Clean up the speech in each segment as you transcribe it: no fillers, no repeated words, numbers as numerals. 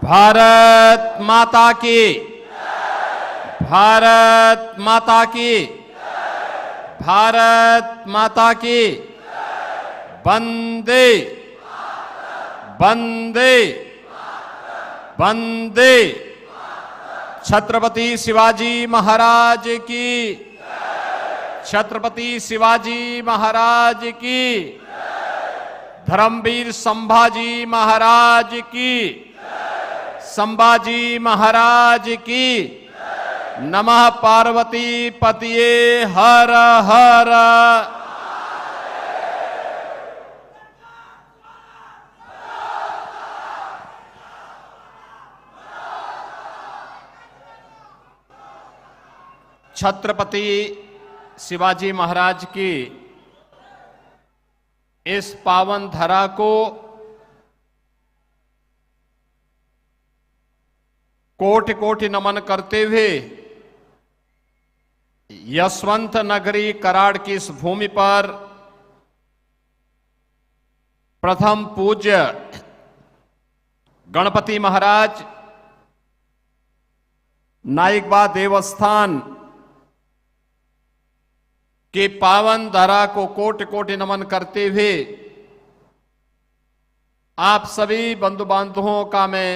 भारत माता की, भारत माता की, भारत माता की, वंदे वंदे वंदे। छत्रपति शिवाजी महाराज की, छत्रपति शिवाजी महाराज की, धर्मवीर संभाजी महाराज की, संभाजी महाराज की। नमः पार्वती पतिये हर हर। छत्रपति शिवाजी महाराज की इस पावन धरा को कोटि कोटि नमन करते हुए यशवंत नगरी कराड़ की इस भूमि पर प्रथम पूज्य गणपति महाराज नाइकबा देवस्थान के पावन धरा को कोटि कोटि नमन करते हुए आप सभी बंधु बांधवों का मैं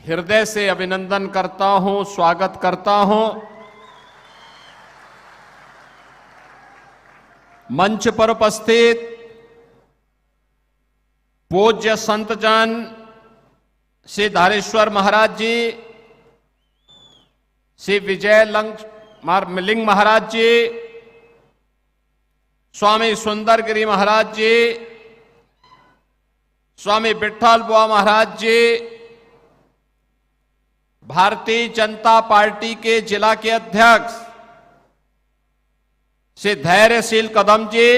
हृदय से अभिनंदन करता हूं, स्वागत करता हूं। मंच पर उपस्थित पूज्य संत जन श्री धारेश्वर महाराज जी, श्री विजय लिंग महाराज जी, स्वामी सुंदरगिरी महाराज जी, स्वामी विठ्ठल बुआ महाराज जी, भारतीय जनता पार्टी के जिला के अध्यक्ष श्री धैर्यशील कदम जी,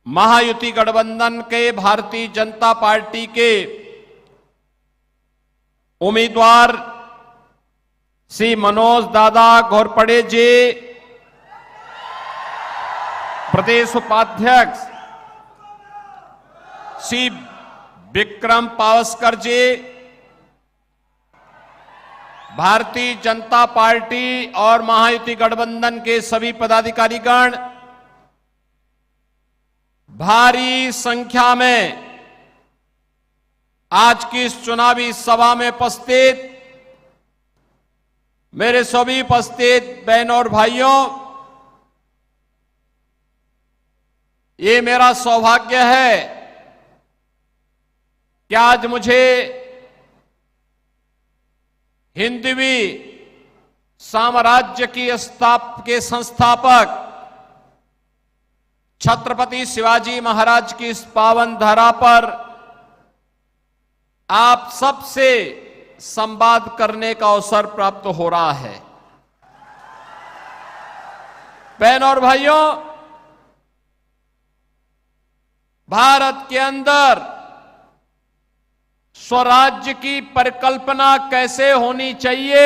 महायुति गठबंधन के भारतीय जनता पार्टी के उम्मीदवार श्री मनोज दादा घोरपड़े जी, प्रदेश उपाध्यक्ष श्री विक्रम पावस्कर जी, भारतीय जनता पार्टी और महायुति गठबंधन के सभी पदाधिकारीगण, भारी संख्या में आज की इस चुनावी सभा में उपस्थित मेरे सभी उपस्थित बहनों और भाइयों, ये मेरा सौभाग्य है कि आज मुझे हिंदवी साम्राज्य के संस्थापक छत्रपति शिवाजी महाराज की इस पावन धरा पर आप सबसे संवाद करने का अवसर प्राप्त हो रहा है। बहनों और भाइयों, भारत के अंदर स्वराज्य की परिकल्पना कैसे होनी चाहिए,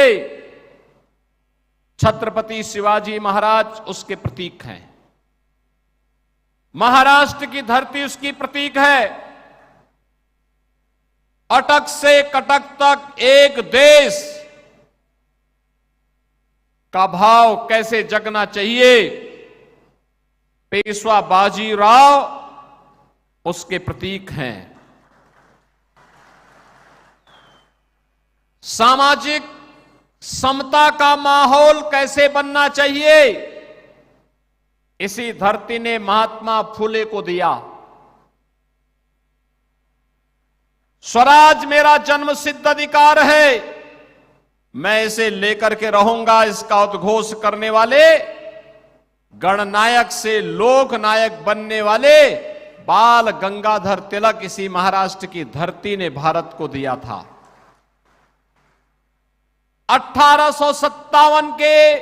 छत्रपति शिवाजी महाराज उसके प्रतीक हैं। महाराष्ट्र की धरती उसकी प्रतीक है। अटक से कटक तक एक देश का भाव कैसे जगना चाहिए, पेशवा बाजीराव उसके प्रतीक हैं। सामाजिक समता का माहौल कैसे बनना चाहिए, इसी धरती ने महात्मा फुले को दिया। स्वराज मेरा जन्मसिद्ध अधिकार है, मैं इसे लेकर के रहूंगा, इसका उद्घोष करने वाले गणनायक से लोकनायक बनने वाले बाल गंगाधर तिलक इसी महाराष्ट्र की धरती ने भारत को दिया था। 1857 के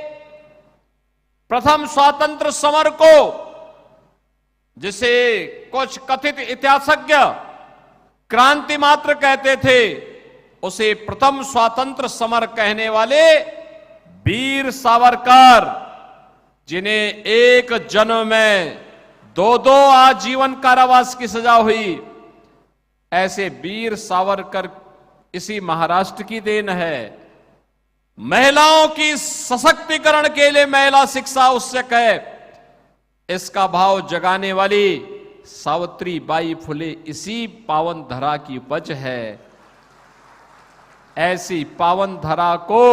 प्रथम स्वातंत्र समर को, जिसे कुछ कथित इतिहासज्ञ क्रांति मात्र कहते थे, उसे प्रथम स्वातंत्र समर कहने वाले वीर सावरकर, जिन्हें एक जन्म में 2 आजीवन कारावास की सजा हुई, ऐसे वीर सावरकर इसी महाराष्ट्र की देन है। महिलाओं की सशक्तिकरण के लिए महिला शिक्षा आवश्यक है, इसका भाव जगाने वाली सावित्री बाई फुले इसी पावन धरा की उपज है। ऐसी पावन धरा को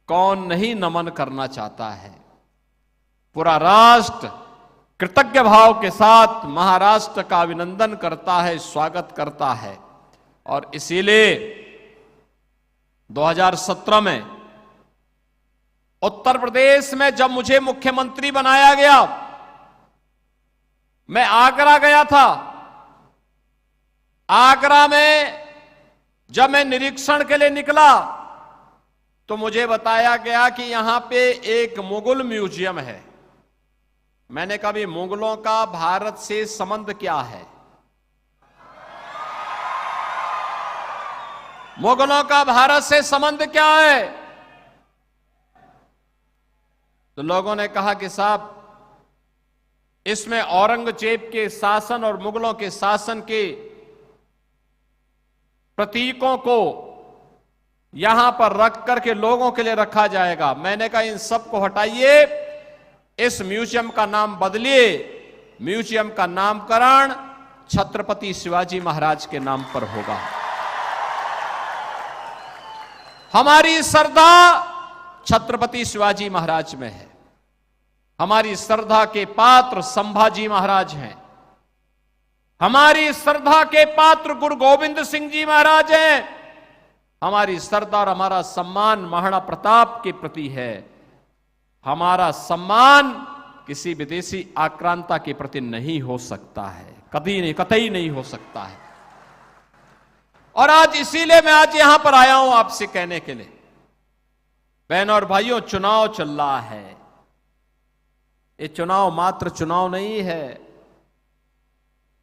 कौन नहीं नमन करना चाहता है। पूरा राष्ट्र कृतज्ञ भाव के साथ महाराष्ट्र का अभिनंदन करता है, स्वागत करता है। और इसीलिए 2017 में उत्तर प्रदेश में जब मुझे मुख्यमंत्री बनाया गया, मैं आगरा गया था। आगरा में जब मैं निरीक्षण के लिए निकला तो मुझे बताया गया कि यहां पे एक मुगल म्यूजियम है। मैंने कहा भी मुगलों का भारत से संबंध क्या है? मुगलों का भारत से संबंध क्या है? तो लोगों ने कहा कि साहब, इसमें औरंगजेब के शासन और मुगलों के शासन के प्रतीकों को यहां पर रख करके लोगों के लिए रखा जाएगा। मैंने कहा इन सबको हटाइए, इस म्यूजियम का नाम बदलिए, म्यूजियम का नामकरण छत्रपति शिवाजी महाराज के नाम पर होगा। हमारी श्रद्धा छत्रपति शिवाजी महाराज में है। हमारी श्रद्धा के पात्र संभाजी महाराज हैं। हमारी श्रद्धा के पात्र गुरु गोविंद सिंह जी महाराज हैं। हमारी श्रद्धा और हमारा सम्मान महाराणा प्रताप के प्रति है। हमारा सम्मान किसी विदेशी आक्रांता के प्रति नहीं हो सकता है, कभी नहीं, कतई नहीं हो सकता है। और आज इसीलिए मैं आज यहां पर आया हूं आपसे कहने के लिए, बहनों और भाइयों, चुनाव चल रहा है। ये चुनाव मात्र चुनाव नहीं है।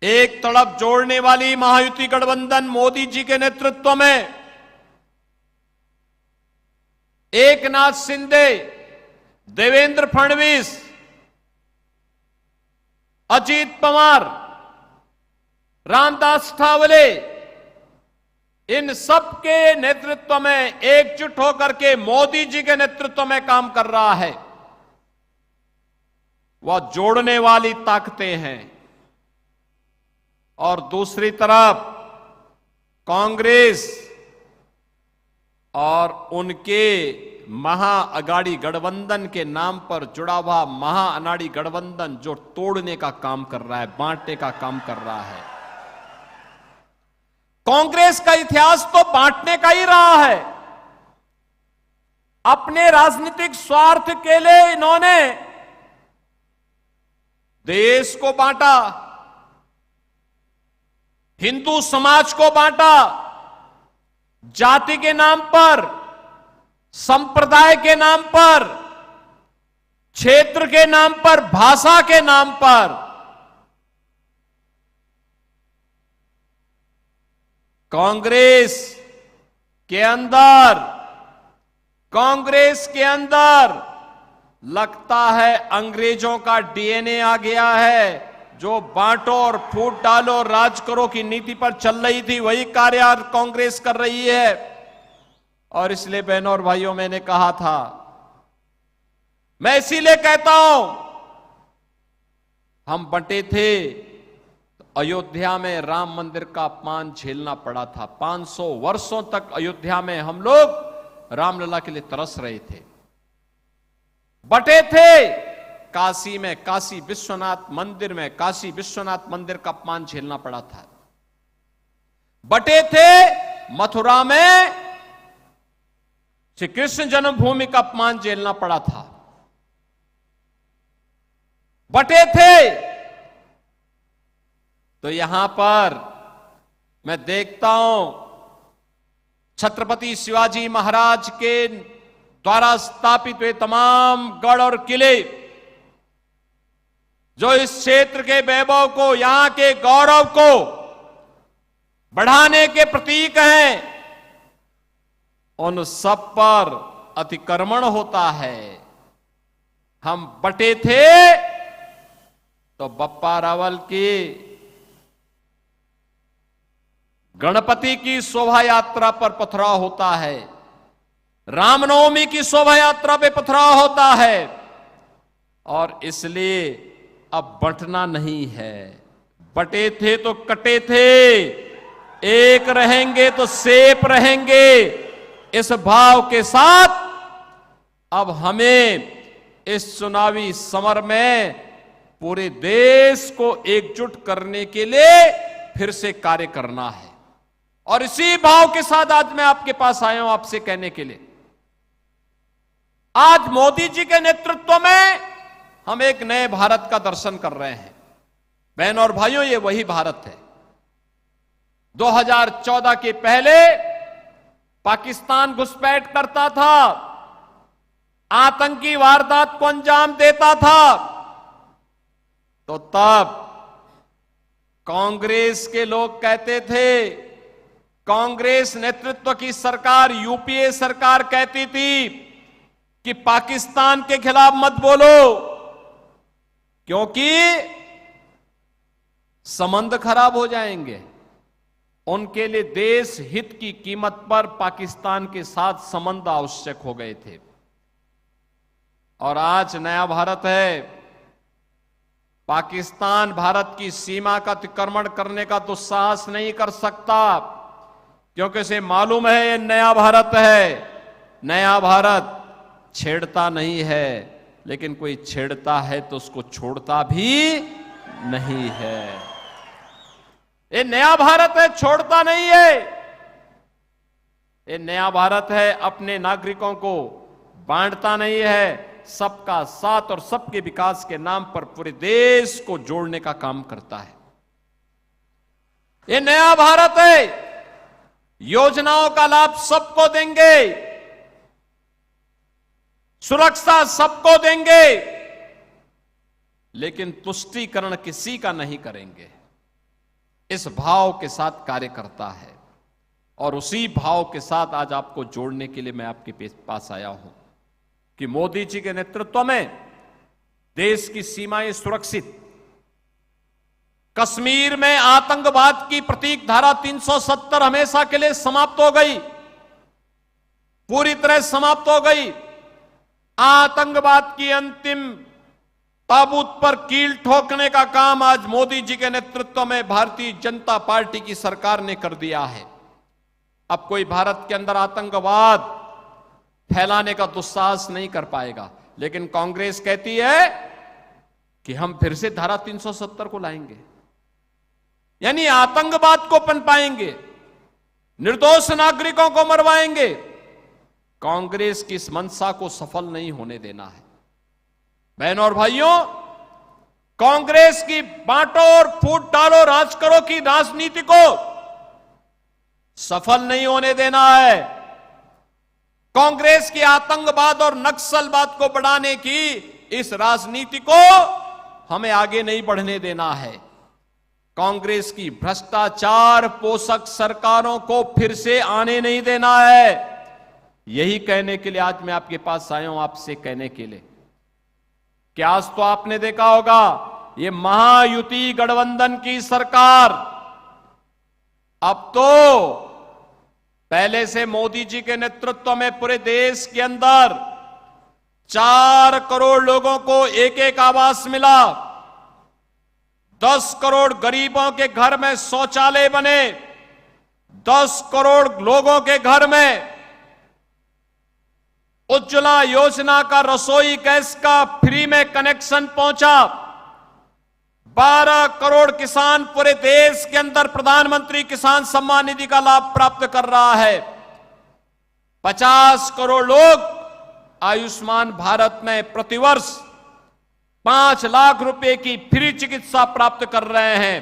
एक तरफ जोड़ने वाली महायुति गठबंधन मोदी जी के नेतृत्व में, एकनाथ शिंदे, देवेंद्र फडणवीस, अजीत पवार, रामदास ठावले, इन सब के नेतृत्व में एकजुट होकर के मोदी जी के नेतृत्व में काम कर रहा है। वह जोड़ने वाली ताकतें हैं। और दूसरी तरफ कांग्रेस और उनके महाअगाड़ी गठबंधन के नाम पर जुड़ा हुआ महाअनाड़ी गठबंधन जो तोड़ने का काम कर रहा है, बांटने का काम कर रहा है। कांग्रेस का इतिहास तो बांटने का ही रहा है। अपने राजनीतिक स्वार्थ के लिए इन्होंने देश को बांटा, हिंदू समाज को बांटा, जाति के नाम पर, संप्रदाय के नाम पर, क्षेत्र के नाम पर, भाषा के नाम पर। कांग्रेस के अंदर लगता है अंग्रेजों का डीएनए आ गया है। जो बांटो और फूट डालो, राज करो की नीति पर चल रही थी, वही कार्य आज कांग्रेस कर रही है। और इसलिए बहनों और भाइयों, मैंने कहा था, मैं इसीलिए कहता हूं, हम बंटे थे तो अयोध्या में राम मंदिर का अपमान झेलना पड़ा था। 500 वर्षों तक अयोध्या में हम लोग रामलला के लिए तरस रहे थे। बटे थे काशी में, काशी विश्वनाथ मंदिर में, काशी विश्वनाथ मंदिर का अपमान झेलना पड़ा था। बटे थे मथुरा में, श्री कृष्ण जन्मभूमि का अपमान झेलना पड़ा था। बटे थे तो यहां पर मैं देखता हूं छत्रपति शिवाजी महाराज के द्वारा स्थापित हुए तमाम गढ़ और किले जो इस क्षेत्र के वैभव को, यहां के गौरव को बढ़ाने के प्रतीक हैं, उन सब पर अतिक्रमण होता है। हम बटे थे तो बप्पा रावल की गणपति की शोभा यात्रा पर पथराव होता है, रामनवमी की शोभा यात्रा पे पथराव होता है, और इसलिए अब बंटना नहीं है। बटे थे तो कटे थे, एक रहेंगे तो सेफ रहेंगे, इस भाव के साथ अब हमें इस चुनावी समर में पूरे देश को एकजुट करने के लिए फिर से कार्य करना है। और इसी भाव के साथ आज मैं आपके पास आया हूं आपसे कहने के लिए, आज मोदी जी के नेतृत्व में हम एक नए भारत का दर्शन कर रहे हैं। बहनों और भाइयों, ये वही भारत है 2014 के पहले पाकिस्तान घुसपैठ करता था, आतंकी वारदात को अंजाम देता था, तो तब कांग्रेस के लोग कहते थे, कांग्रेस नेतृत्व की सरकार, यूपीए सरकार कहती थी कि पाकिस्तान के खिलाफ मत बोलो, क्योंकि संबंध खराब हो जाएंगे। उनके लिए देश हित की कीमत पर पाकिस्तान के साथ संबंध आवश्यक हो गए थे। और आज नया भारत है, पाकिस्तान भारत की सीमा का अतिक्रमण करने का दुस्साहस नहीं कर सकता, क्योंकि इसे मालूम है ये नया भारत है। नया भारत छेड़ता नहीं है, लेकिन कोई छेड़ता है तो उसको छोड़ता भी नहीं है। ये नया भारत है, छोड़ता नहीं है। ये नया भारत है, अपने नागरिकों को बांटता नहीं है, सबका साथ और सबके विकास के नाम पर पूरे देश को जोड़ने का काम करता है। ये नया भारत है, योजनाओं का लाभ सबको देंगे, सुरक्षा सबको देंगे, लेकिन तुष्टीकरण किसी का नहीं करेंगे। इस भाव के साथ कार्य करता है, और उसी भाव के साथ आज आपको जोड़ने के लिए मैं आपके पास आया हूं कि मोदी जी के नेतृत्व में देश की सीमाएं सुरक्षित, कश्मीर में आतंकवाद की प्रतीक धारा 370 हमेशा के लिए समाप्त हो गई, पूरी तरह समाप्त हो गई। आतंकवाद की अंतिम ताबूत पर कील ठोकने का काम आज मोदी जी के नेतृत्व में भारतीय जनता पार्टी की सरकार ने कर दिया है। अब कोई भारत के अंदर आतंकवाद फैलाने का दुस्साहस नहीं कर पाएगा। लेकिन कांग्रेस कहती है कि हम फिर से धारा 370 को लाएंगे, यानी आतंकवाद को पनपाएंगे, निर्दोष नागरिकों को मरवाएंगे। कांग्रेस की इस मंशा को सफल नहीं होने देना है। बहनों और भाइयों, कांग्रेस की बांटो और फूट डालो, राज करो की राजनीति को सफल नहीं होने देना है। कांग्रेस की आतंकवाद और नक्सलवाद को बढ़ाने की इस राजनीति को हमें आगे नहीं बढ़ने देना है। कांग्रेस की भ्रष्टाचार पोषक सरकारों को फिर से आने नहीं देना है। यही कहने के लिए आज मैं आपके पास आया हूं, आपसे कहने के लिए कि आज तो आपने देखा होगा ये महायुति गठबंधन की सरकार अब तो पहले से मोदी जी के नेतृत्व में पूरे देश के अंदर 4 करोड़ लोगों को एक एक आवास मिला, 10 करोड़ गरीबों के घर में शौचालय बने, 10 करोड़ लोगों के घर में उज्ज्वला योजना का रसोई गैस का फ्री में कनेक्शन पहुंचा, 12 करोड़ किसान पूरे देश के अंदर प्रधानमंत्री किसान सम्मान निधि का लाभ प्राप्त कर रहा है, 50 करोड़ लोग आयुष्मान भारत में प्रतिवर्ष 5 लाख रुपए की फ्री चिकित्सा प्राप्त कर रहे हैं।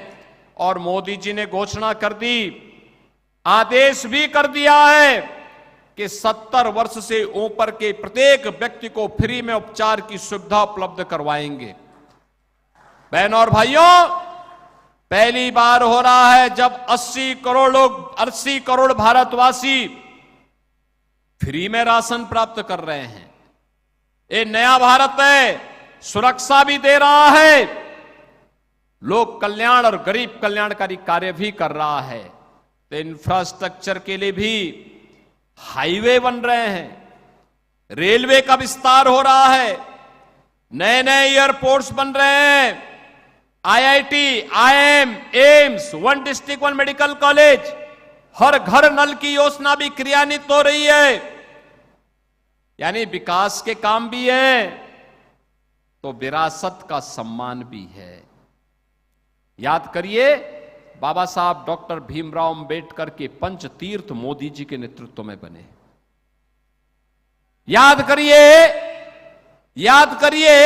और मोदी जी ने घोषणा कर दी, आदेश भी कर दिया है कि 70 वर्ष से ऊपर के प्रत्येक व्यक्ति को फ्री में उपचार की सुविधा उपलब्ध करवाएंगे। बहनों और भाइयों, पहली बार हो रहा है जब 80 करोड़ लोग, 80 करोड़ भारतवासी फ्री में राशन प्राप्त कर रहे हैं। ये नया भारत है, सुरक्षा भी दे रहा है, लोक कल्याण और गरीब कल्याणकारी कार्य भी कर रहा है। तो इंफ्रास्ट्रक्चर के लिए भी हाईवे बन रहे हैं, रेलवे का विस्तार हो रहा है, नए नए एयरपोर्ट्स बन रहे हैं, IIT, IIM, AIIMS, one district one medical college, हर घर नल की योजना भी क्रियान्वित हो रही है। यानी विकास के काम भी है तो विरासत का सम्मान भी है। याद करिए, बाबा साहब डॉक्टर भीमराव अंबेडकर के पंच तीर्थ मोदी जी के नेतृत्व में बने। याद करिए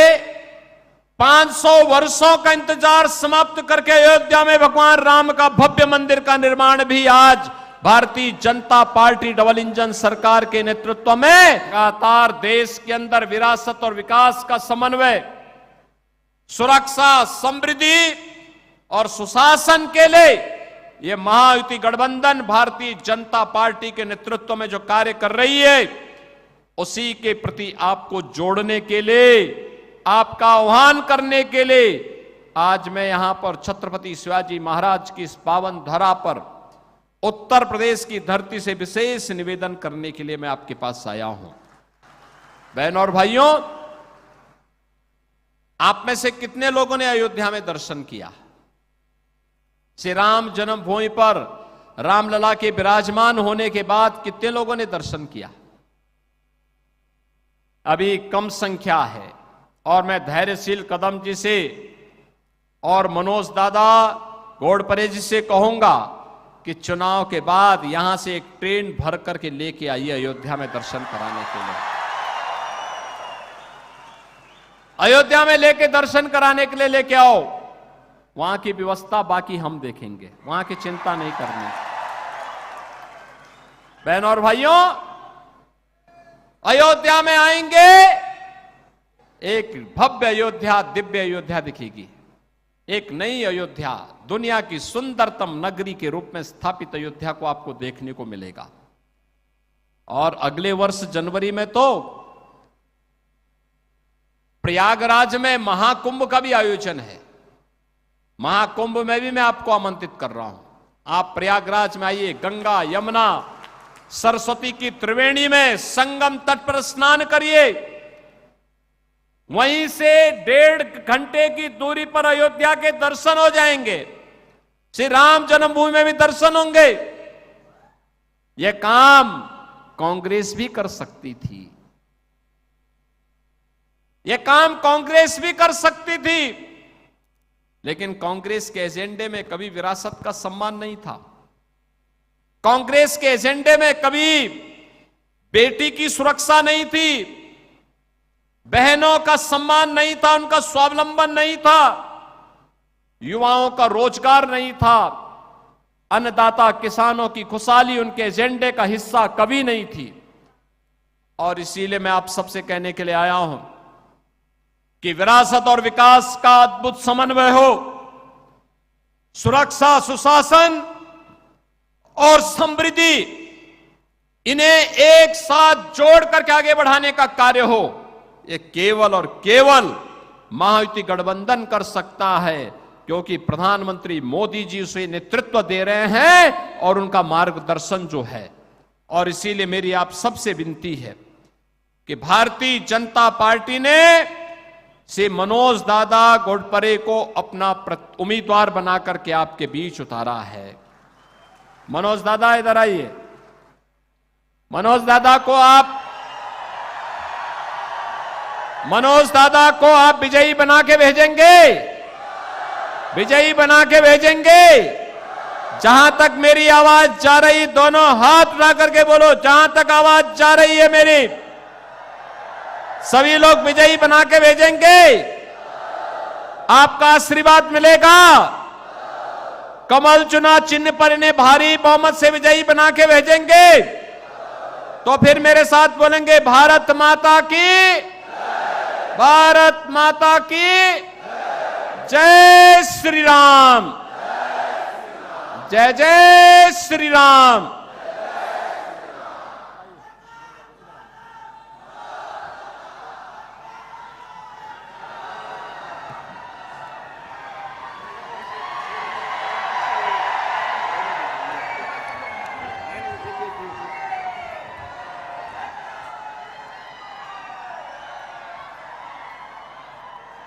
500 वर्षों का इंतजार समाप्त करके अयोध्या में भगवान राम का भव्य मंदिर का निर्माण भी आज Bharatiya Janata party double engine सरकार के नेतृत्व में लगातार देश के अंदर विरासत और विकास का समन्वय, सुरक्षा, समृद्धि और सुशासन के लिए यह महायुति गठबंधन भारतीय जनता पार्टी के नेतृत्व में जो कार्य कर रही है, उसी के प्रति आपको जोड़ने के लिए, आपका आह्वान करने के लिए आज मैं यहां पर छत्रपति शिवाजी महाराज की इस पावन धरा पर उत्तर प्रदेश की धरती से विशेष निवेदन करने के लिए मैं आपके पास आया हूं। बहनों और भाइयों, आप में से कितने लोगों ने अयोध्या में दर्शन किया? श्री राम जन्मभूमि पर रामलला के विराजमान होने के बाद कितने लोगों ने दर्शन किया? अभी कम संख्या है और मैं धैर्यशील कदम जी से और मनोज दादा घोड़परे जी से कहूंगा कि चुनाव के बाद यहां से एक ट्रेन भर करके लेके आइए अयोध्या में दर्शन कराने के लिए। अयोध्या में लेके दर्शन कराने के लिए लेके आओ। वहां की व्यवस्था बाकी हम देखेंगे, वहां की चिंता नहीं करनी। बहनों और भाइयों, अयोध्या में आएंगे, एक भव्य अयोध्या, दिव्य अयोध्या दिखेगी। एक नई अयोध्या, दुनिया की सुंदरतम नगरी के रूप में स्थापित अयोध्या को आपको देखने को मिलेगा। और अगले वर्ष जनवरी में तो प्रयागराज में महाकुंभ का भी आयोजन है। महाकुंभ में भी मैं आपको आमंत्रित कर रहा हूं। आप प्रयागराज में आइए, गंगा, यमुना, सरस्वती की त्रिवेणी में संगम तट पर स्नान करिए। वहीं से 1.5 घंटे की दूरी पर अयोध्या के दर्शन हो जाएंगे। श्री राम जन्मभूमि में भी दर्शन होंगे। यह काम कांग्रेस भी कर सकती थी, यह काम कांग्रेस भी कर सकती थी, लेकिन कांग्रेस के एजेंडे में कभी विरासत का सम्मान नहीं था। कांग्रेस के एजेंडे में कभी बेटी की सुरक्षा नहीं थी, बहनों का सम्मान नहीं था, उनका स्वावलंबन नहीं था, युवाओं का रोजगार नहीं था, अन्नदाता किसानों की खुशहाली उनके एजेंडे का हिस्सा कभी नहीं थी। और इसीलिए मैं आप सबसे कहने के लिए आया हूं कि विरासत और विकास का अद्भुत समन्वय हो, सुरक्षा, सुशासन और समृद्धि, इन्हें एक साथ जोड़ करके आगे बढ़ाने का कार्य हो, ये केवल और केवल महायुति गठबंधन कर सकता है, क्योंकि प्रधानमंत्री मोदी जी उसे नेतृत्व दे रहे हैं और उनका मार्गदर्शन जो है। और इसीलिए मेरी आप सबसे विनती है कि भारतीय जनता पार्टी ने श्री मनोज दादा घोड़परे को अपना उम्मीदवार बना करके आपके बीच उतारा है। मनोज दादा इधर आइए। मनोज दादा को आप विजयी बना के भेजेंगे, विजयी बना के भेजेंगे। जहां तक मेरी आवाज जा रही, दोनों हाथ उठा करके बोलो, जहां तक आवाज जा रही है मेरी, सभी लोग विजयी बना के भेजेंगे। आपका आशीर्वाद मिलेगा। कमल चुनाव चिन्ह पर इन्हें भारी बहुमत से विजयी बना के भेजेंगे। तो फिर मेरे साथ बोलेंगे, भारत माता की, भारत माता की जय श्री राम, जय जय श्री राम।